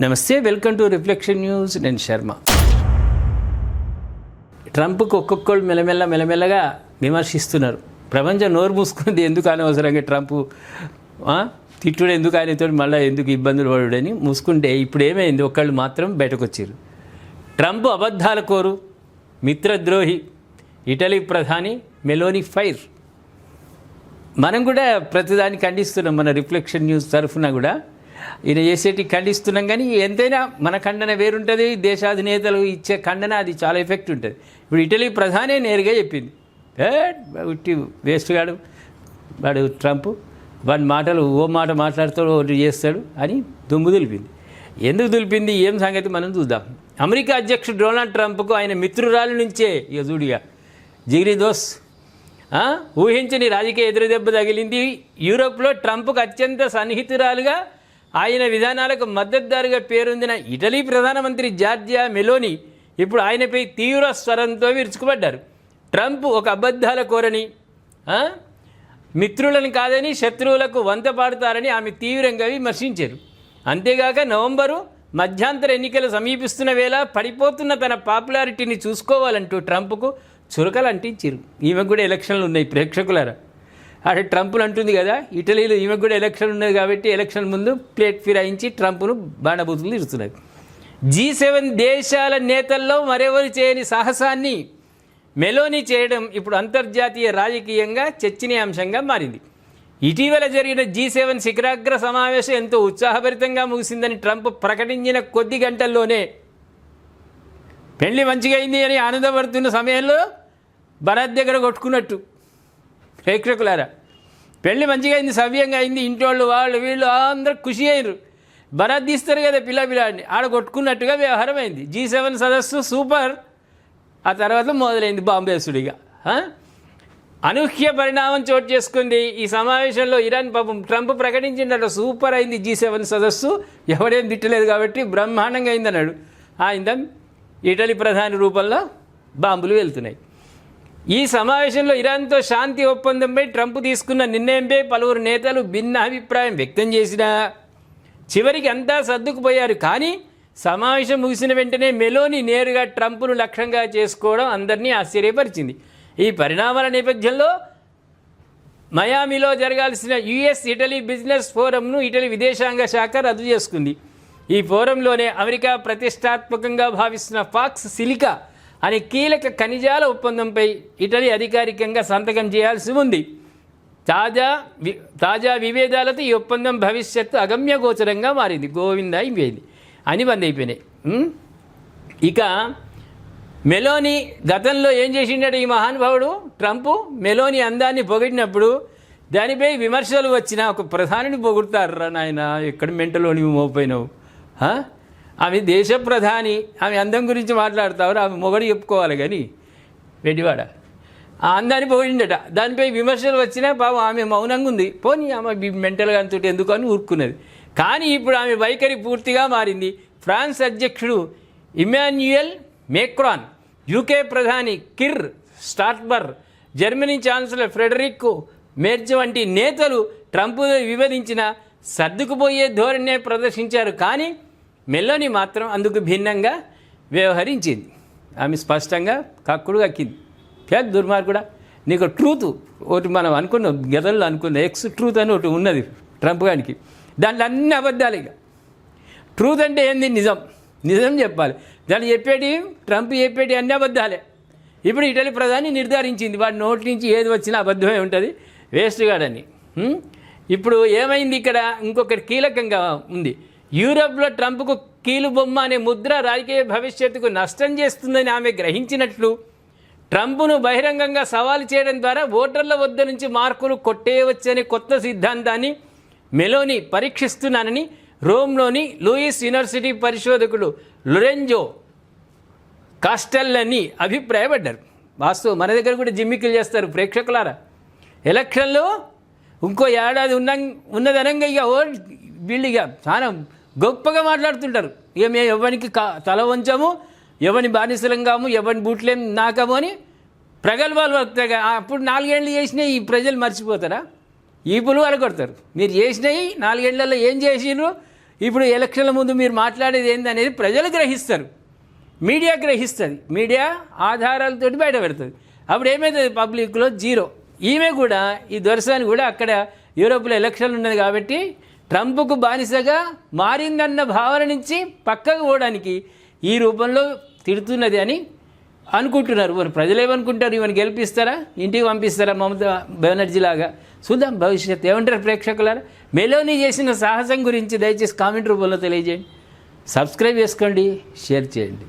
నమస్తే, welcome to reflection news. నేను శర్మ. ట్రంప్కు ఒక్కొక్కళ్ళు మెల్లమెల్లగా విమర్శిస్తున్నారు. ప్రపంచం నోరు మూసుకుంది, ఎందుకు అనవసరంగా ట్రంప్ తిట్టుడు, ఎందుకు ఆయనతో మళ్ళీ ఎందుకు ఇబ్బందులు పడుడని మూసుకుంటే ఇప్పుడు ఏమైంది, ఒకళ్ళు మాత్రం బయటకు వచ్చారు. ట్రంప్ అబద్ధాల కోరు, మిత్రద్రోహి, ఇటలీ ప్రధాని మెలోనీ ఫైర్. మనం కూడా ప్రతిదాన్ని ఖండిస్తున్నాం. మన రిఫ్లెక్షన్ న్యూస్ తరఫున కూడా ఈయన చేసేటి ఖండిస్తున్నాం. కానీ ఎంతైనా మన ఖండన వేరుంటుంది, దేశాధినేతలు ఇచ్చే ఖండన అది చాలా ఎఫెక్ట్ ఉంటుంది. ఇప్పుడు ఇటలీ ప్రధానే నేరుగా చెప్పింది, ఉట్టి వేస్ట్ గాడు వాడు ట్రంప్, వాడి మాటలు ఓ మాట మాట్లాడుతాడు ఒకటి చేస్తాడు అని దుమ్ము దులిపింది. ఎందుకు దులిపింది, ఏం సంగతి మనం చూద్దాం. అమెరికా అధ్యక్షుడు డొనాల్డ్ ట్రంప్కు ఆయన మిత్రురాల నుంచే ఇక చూడిగా జిగిరి దోస్ ఊహించని రాజకీయ ఎదురుదెబ్బ తగిలింది. యూరోప్లో ట్రంప్కు అత్యంత సన్నిహితురాలుగా, ఆయన విధానాలకు మద్దతుదారుగా పేరొందిన ఇటలీ ప్రధానమంత్రి జార్జియా మెలోనీ ఇప్పుడు ఆయనపై తీవ్ర స్వరంతో విరుచుకుపడ్డారు. ట్రంప్ ఒక అబద్ధాల కోరని, మిత్రులను కాదని శత్రువులకు వంత పాడుతారని ఆమె తీవ్రంగా విమర్శించారు. అంతేగాక నవంబరు మధ్యాంతర ఎన్నికలు సమీపిస్తున్న వేళ పడిపోతున్న తన పాపులారిటీని చూసుకోవాలంటూ ట్రంప్కు చురకలు అంటించారు. ఈమెకు కూడా ఎలక్షన్లు ఉన్నాయి ప్రేక్షకులారా. అదే ట్రంప్లు అంటుంది కదా, ఇటలీలో ఈమెకు కూడా ఎలక్షన్ ఉన్నది కాబట్టి ఎలక్షన్ ముందు ప్లేట్ ఫిరాయించి ట్రంప్ను బాణబూతులు తిరుగుతున్నారు. G7 దేశాల నేతల్లో మరెవరు చేయని సాహసాన్ని మెలోనీ చేయడం ఇప్పుడు అంతర్జాతీయ రాజకీయంగా చర్చనీయాంశంగా మారింది. ఇటీవల జరిగిన G7 శిఖరాగ్ర సమావేశం ఎంతో ఉత్సాహభరితంగా ముగిసిందని ట్రంప్ ప్రకటించిన కొద్ది గంటల్లోనే పెళ్లి మంచిగా అయింది అని ఆనందపడుతున్న సమయంలో భరత్ దగ్గర కొట్టుకున్నట్టు. ప్రేక్షకులారా, పెళ్లి మంచిగా అయింది, సవ్యంగా అయింది, ఇంటోళ్ళు వాళ్ళు వీళ్ళు అందరూ ఖుషి అయ్యారు. భరత్ తీస్తారు కదా పిల్లాడిని, ఆడ కొట్టుకున్నట్టుగా వ్యవహారం అయింది. G7 సదస్సు సూపర్. ఆ తర్వాత మొదలైంది బాంబేసుడిగా. అనూహ్య పరిణామం చోటు చేసుకుంది ఈ సమావేశంలో. ఇరాన్ పాపం ట్రంప్ ప్రకటించిందట సూపర్ అయింది G7 సదస్సు, ఎవడేం తిట్టలేదు కాబట్టి బ్రహ్మాండంగా అయిందన్నాడు. ఆయన ఇటలీ ప్రధాని రూపంలో బాంబులు వెళ్తున్నాయి. ఈ సమావేశంలో ఇరాన్తో శాంతి ఒప్పందంపై ట్రంప్ తీసుకున్న నిర్ణయంపై పలువురు నేతలు భిన్న అభిప్రాయం వ్యక్తం చేసినా చివరికి అంతా సర్దుకుపోయారు. కానీ సమావేశం ముగిసిన వెంటనే మెలోనీ నేరుగా ట్రంప్ను లక్ష్యంగా చేసుకోవడం అందరినీ ఆశ్చర్యపరిచింది. ఈ పరిణామాల నేపథ్యంలో మయామిలో జరగాల్సిన US ఇటలీ బిజినెస్ ఫోరంను ఇటలీ విదేశాంగ శాఖ రద్దు చేసుకుంది. ఈ ఫోరంలోనే అమెరికా ప్రతిష్టాత్మకంగా భావిస్తున్న ఫాక్స్ సిలికా అనే కీలక ఖనిజాల ఒప్పందంపై ఇటలీ అధికారికంగా సంతకం చేయాల్సి ఉంది. తాజా విభేదాలతో ఈ ఒప్పందం భవిష్యత్తు అగమ్యగోచరంగా మారింది. గోవిందా అయిపోయింది అని బంద్ అయిపోయినాయి. ఇక మెలోనీ గతంలో ఏం చేసిండట ఈ మహానుభావుడు ట్రంప్, మెలోనీ అందాన్ని పొగిడినప్పుడు దానిపై విమర్శలు వచ్చిన ఒక ప్రధానిని పొగుడతారు. నాయన ఎక్కడ మెంటలోని మోపోయినావు, ఆమె దేశ ప్రధాని, ఆమె అందం గురించి మాట్లాడతారు, ఆమె మొగడు చెప్పుకోవాలి కానీ వెడివాడ ఆ అందాన్ని పోయిండట. దానిపై విమర్శలు వచ్చినా పాపం ఆమె మౌనంగా ఉంది. పోనీ ఆమె మెంటల్గా అంతటి ఎందుకు అని ఊరుకున్నది. కానీ ఇప్పుడు ఆమె వైఖరి పూర్తిగా మారింది. ఫ్రాన్స్ అధ్యక్షుడు ఇమాన్యుయల్ మేక్రాన్, UK ప్రధాని Keir Starmer, Germany chancellor Friedrich Merz వంటి నేతలు ట్రంప్ వివరించిన సర్దుకుపోయే ధోరణినే ప్రదర్శించారు. కానీ మెలోనీ మాత్రం అందుకు భిన్నంగా వ్యవహరించింది. ఆమె స్పష్టంగా కక్కుడు కక్కింది. పెద్ద దుర్మార్గుడా, నీకు ట్రూత్ ఒకటి మనం అనుకున్నాం, గతంలో అనుకున్నాం, ఎక్స్ ట్రూత్ అని ఒకటి ఉన్నది ట్రంప్ గారికి. దాంట్లో అన్ని అబద్ధాలు. ఇక ట్రూత్ అంటే ఏంది, నిజం చెప్పాలి. దాన్ని చెప్పేటి ట్రంప్ చెప్పేటి అన్ని అబద్ధాలే. ఇప్పుడు ఇటలీ ప్రధాని నిర్ధారించింది, వాడి నోటి నుంచి ఏది వచ్చినా అబద్ధమే ఉంటుంది, వేస్ట్ గాడని. ఇప్పుడు ఏమైంది ఇక్కడ, ఇంకొకటి కీలకంగా ఉంది. యూరోప్లో ట్రంప్కు కీలుబొమ్మ అనే ముద్ర రాజకీయ భవిష్యత్తుకు నష్టం చేస్తుందని ఆమె గ్రహించినట్లు ట్రంప్ను బహిరంగంగా సవాలు చేయడం ద్వారా ఓటర్ల వద్ద నుంచి మార్కులు కొట్టేయవచ్చనే కొత్త సిద్ధాంతాన్ని మెలోనీ పరీక్షిస్తున్నానని రోమ్లోని లూయిస్ యూనివర్సిటీ పరిశోధకుడు లొరెంజో కాస్టెల్లని అభిప్రాయపడ్డారు. వాస్తవం మన దగ్గర కూడా జిమ్మికులు చేస్తారు ప్రేక్షకులారా. ఎలక్షన్లో ఇంకో ఏడాది ఉన్నదనంగా ఇక వీళ్ళు ఇక చాలా గొప్పగా మాట్లాడుతుంటారు. ఇక మేము ఎవరికి తల వంచము, ఎవరిని బానిసలంగాము, ఎవరిని బూట్లేం నాకము అని ప్రగల్భాలు వస్తాయి. అప్పుడు 4 ఏళ్ళు చేసినా ఈ ప్రజలు మర్చిపోతారా? ఈ పులు వాళ్ళు కొడతారు. మీరు చేసినవి 4 ఏళ్లలో ఏం చేసినారు, ఇప్పుడు ఎలక్షన్ల ముందు మీరు మాట్లాడేది ఏందనేది ప్రజలు గ్రహిస్తారు, మీడియా గ్రహిస్తుంది, మీడియా ఆధారాలతోటి బయట పెడుతుంది. అప్పుడు ఏమవుతుంది? పబ్లిక్లో జీరో. ఈమె కూడా, ఈ దొరసాని కూడా అక్కడ యూరోప్లో ఎలక్షన్లు ఉన్నది కాబట్టి ట్రంప్కు బానిసగా మారిందన్న భావన నుంచి పక్కకు పోవడానికి ఈ రూపంలో తిడుతున్నది అని అనుకుంటున్నారు. మరి ప్రజలు ఏమనుకుంటారు? ఇవన్నీ గెలిపిస్తారా, ఇంటికి పంపిస్తారా మమతా బెనర్జీ లాగా? చూద్దాం భవిష్యత్తు ఏమంటారు ప్రేక్షకులారా. మెలోనీ చేసిన సాహసం గురించి దయచేసి కామెంట్ రూపంలో తెలియజేయండి. సబ్స్క్రైబ్ చేసుకోండి, షేర్ చేయండి.